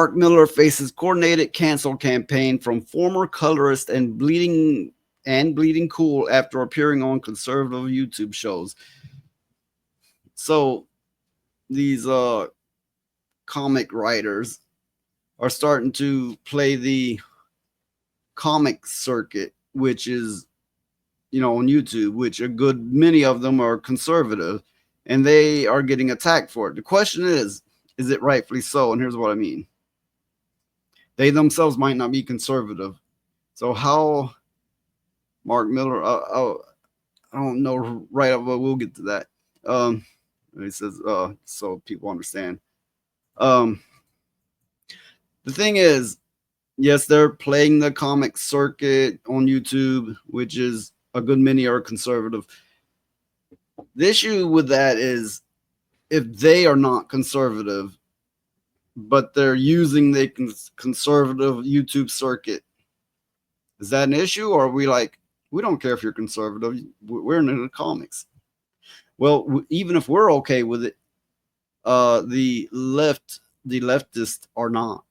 Mark Millar faces coordinated cancel campaign from former colorist and Bleeding Cool after appearing on conservative YouTube shows. So these comic writers are starting to play the comic circuit, which is, on YouTube, which a good many of them are conservative, and they are getting attacked for it. The question is it rightfully so? And here's what I mean. They themselves might not be conservative. So how Mark Millar, I don't know right up, but we'll get to that. He says, so people understand. The thing is, yes, they're playing the comic circuit on YouTube, which is a good many are conservative. The issue with that is if they are not conservative, but they're using the conservative YouTube circuit, is that an issue? Or are we like, we don't care if you're conservative, we're into the comics? Well, even if we're okay with it, the leftists are not.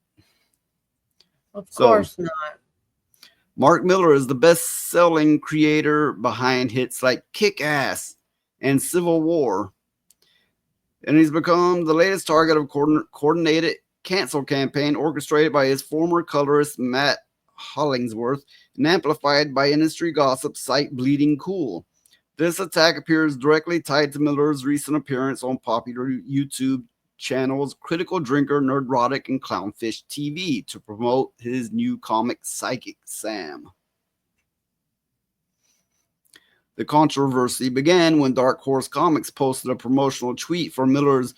Of course not. Mark Millar is the best-selling creator behind hits like Kick-Ass and Civil War, and he's become the latest target of coordinated cancel campaign orchestrated by his former colorist Matt Hollingsworth and amplified by industry gossip site Bleeding Cool. This attack appears directly tied to Millar's recent appearance on popular YouTube channels Critical Drinker, Nerdrotic, and Clownfish TV to promote his new comic Psychic Sam. The controversy began when Dark Horse Comics posted a promotional tweet for Millar's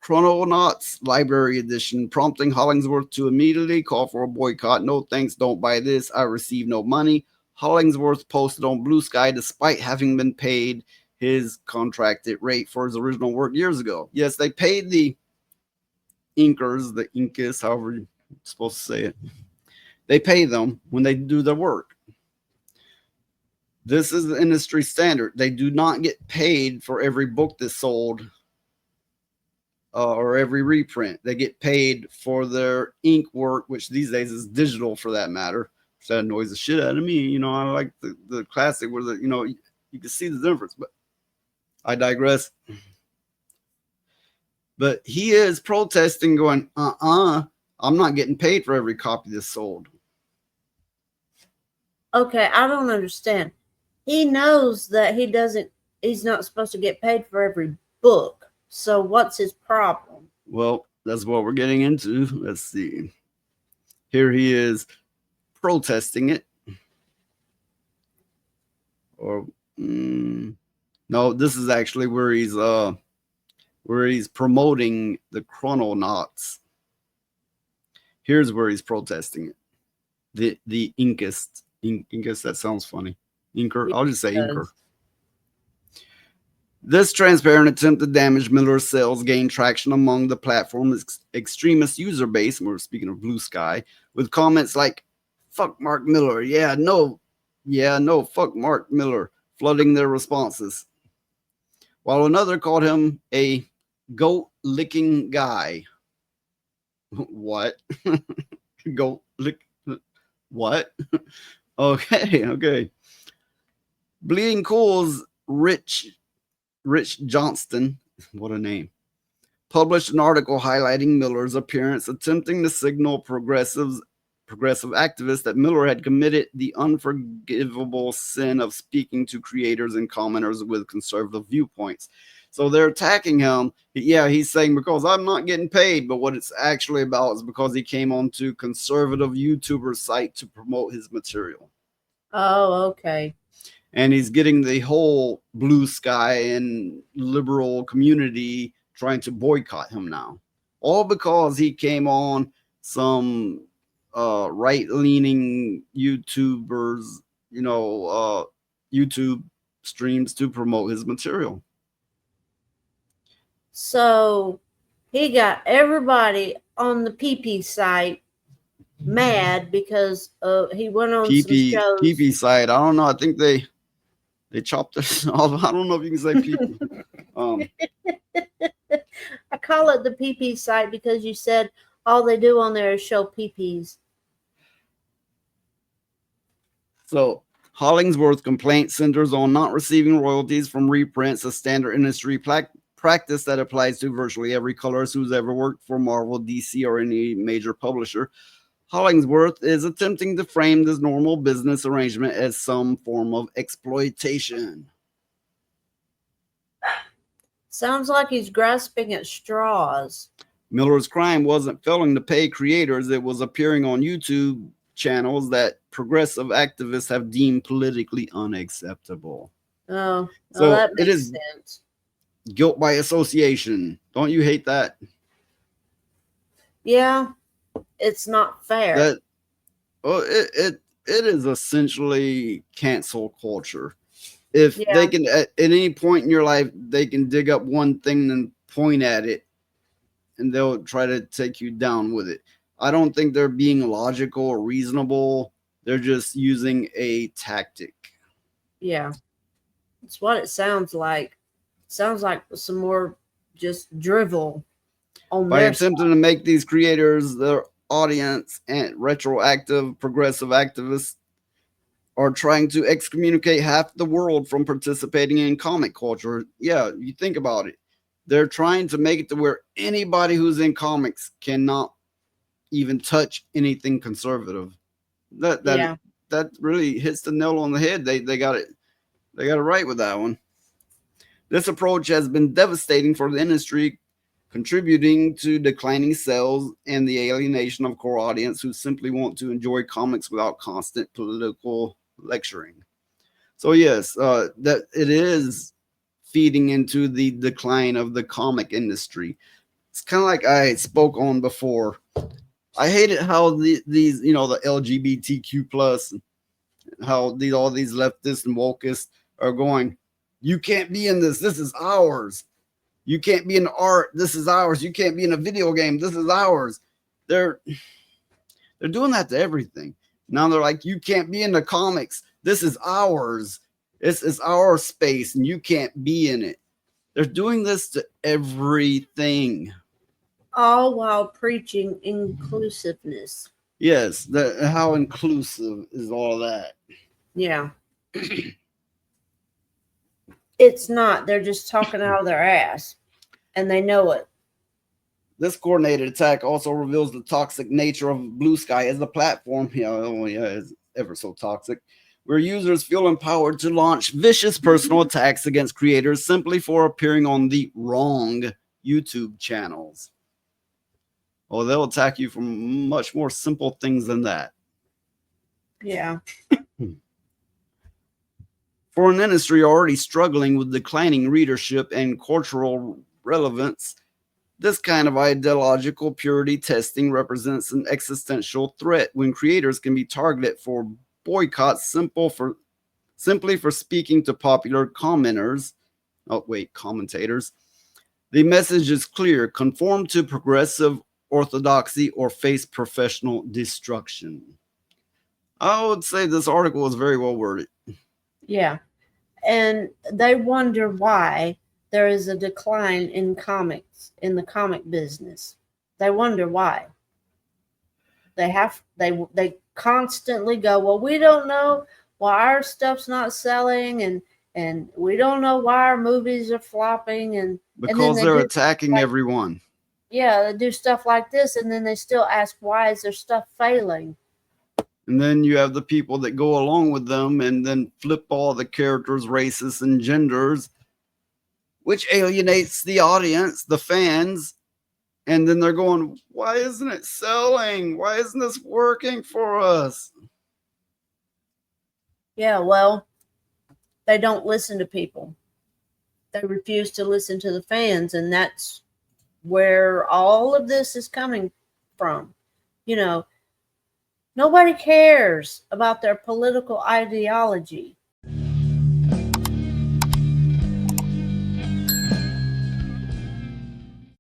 Chrononauts Library Edition, prompting Hollingsworth to immediately call for a boycott. No thanks, don't buy this, I receive no money. Hollingsworth posted on Blue Sky despite having been paid his contracted rate for his original work years ago. Yes, they paid the inkers, the inkus, however you're supposed to say it. They pay them when they do their work. This is the industry standard. They do not get paid for every book that's sold or every reprint. They get paid for their ink work, which these days is digital for that matter. That annoys the shit out of me. I like the classic where you can see the difference, but I digress. But he is protesting, going, I'm not getting paid for every copy that's sold. Okay, I don't understand. He knows that he's not supposed to get paid for every book. So what's his problem? Well, that's what we're getting into. Let's see. Here he is protesting it. Or no, this is actually where he's promoting the Chrononauts. Here's where he's protesting it. The Inkist. Inkist, that sounds funny. Inker. I'll just say Inker. This transparent attempt to damage Millar's sales gained traction among the platform's extremist user base, and we're speaking of Blue Sky, with comments like, fuck Mark Millar, yeah, no, fuck Mark Millar, flooding their responses. While another called him a goat-licking guy. What? Goat lick? What? Okay. Bleeding Cool's Rich Johnston, what a name, published an article highlighting Millar's appearance, attempting to signal progressive activists that Millar had committed the unforgivable sin of speaking to creators and commenters with conservative viewpoints. So they're attacking him. Yeah, he's saying because I'm not getting paid, but what it's actually about is because he came onto conservative YouTuber site to promote his material. Oh, okay. And he's getting the whole Blue Sky and liberal community trying to boycott him now. All because he came on some right-leaning YouTubers, YouTube streams to promote his material. So he got everybody on the PP site mad because he went on some shows. PP site, I don't know. I think they chopped us off. I don't know if you can say PP. I call it the PP site because you said All they do on there is show peepees. So Hollingsworth complaint centers on not receiving royalties from reprints, a standard industry practice that applies to virtually every colorist who's ever worked for Marvel, DC, or any major publisher. Hollingsworth is attempting to frame this normal business arrangement as some form of exploitation. Sounds like he's grasping at straws. Millar's crime wasn't failing to pay creators, it was appearing on YouTube channels that progressive activists have deemed politically unacceptable. Oh, So that it makes is sense. guilt by association. Don't you hate that? Yeah, it's not fair. That it is essentially cancel culture. If Yeah. they can at any point in your life they can dig up one thing and point at it and they'll try to take you down with it. I don't think they're being logical or reasonable. They're just using a tactic. Yeah. It's what it sounds like. Sounds like some more just drivel on By their attempting to make these creators their audience and retroactive progressive activists are trying to excommunicate half the world from participating in comic culture. Yeah, you think about it. They're trying to make it to where anybody who's in comics cannot even touch anything conservative. That that Yeah. that really hits the nail on the head. They got it right with that one. This approach has been devastating for the industry, contributing to declining sales and the alienation of core audience who simply want to enjoy comics without constant political lecturing. So yes, that it is feeding into the decline of the comic industry. It's kind of like I spoke on before. I hate it how these the LGBTQ plus, how all these leftists and wokeists are going. You can't be in this. This is ours. You can't be in art. This is ours. You can't be in a video game. This is ours. They're doing that to everything. Now they're like, you can't be in the comics. This is ours. It's our space, and you can't be in it. They're doing this to everything. All while preaching inclusiveness. Yes, how inclusive is all that? Yeah. It's not. They're just talking out of their ass. And they know it. This coordinated attack also reveals the toxic nature of Blue Sky as a platform. It's ever so toxic, where users feel empowered to launch vicious personal attacks against creators simply for appearing on the wrong YouTube channels. Well, they'll attack you for much more simple things than that. Yeah. For an industry already struggling with declining readership and cultural relevance, this kind of ideological purity testing represents an existential threat when creators can be targeted for boycotts simply for speaking to popular commentators. The message is clear: conform to progressive orthodoxy or face professional destruction. I would say this article is very well worded. Yeah. And they wonder why there is a decline in comics, in the comic business. They wonder why. They constantly go, well, we don't know why our stuff's not selling, and we don't know why our movies are flopping, and because they're attacking everyone. Yeah, they do stuff like this, and then they still ask, why is their stuff failing? And then you have the people that go along with them and then flip all the characters, races, and genders, which alienates the audience, the fans. And then they're going, why isn't it selling? Why isn't this working for us? Yeah, well, they don't listen to people. They refuse to listen to the fans, and that's where all of this is coming from. You know, nobody cares about their political ideology.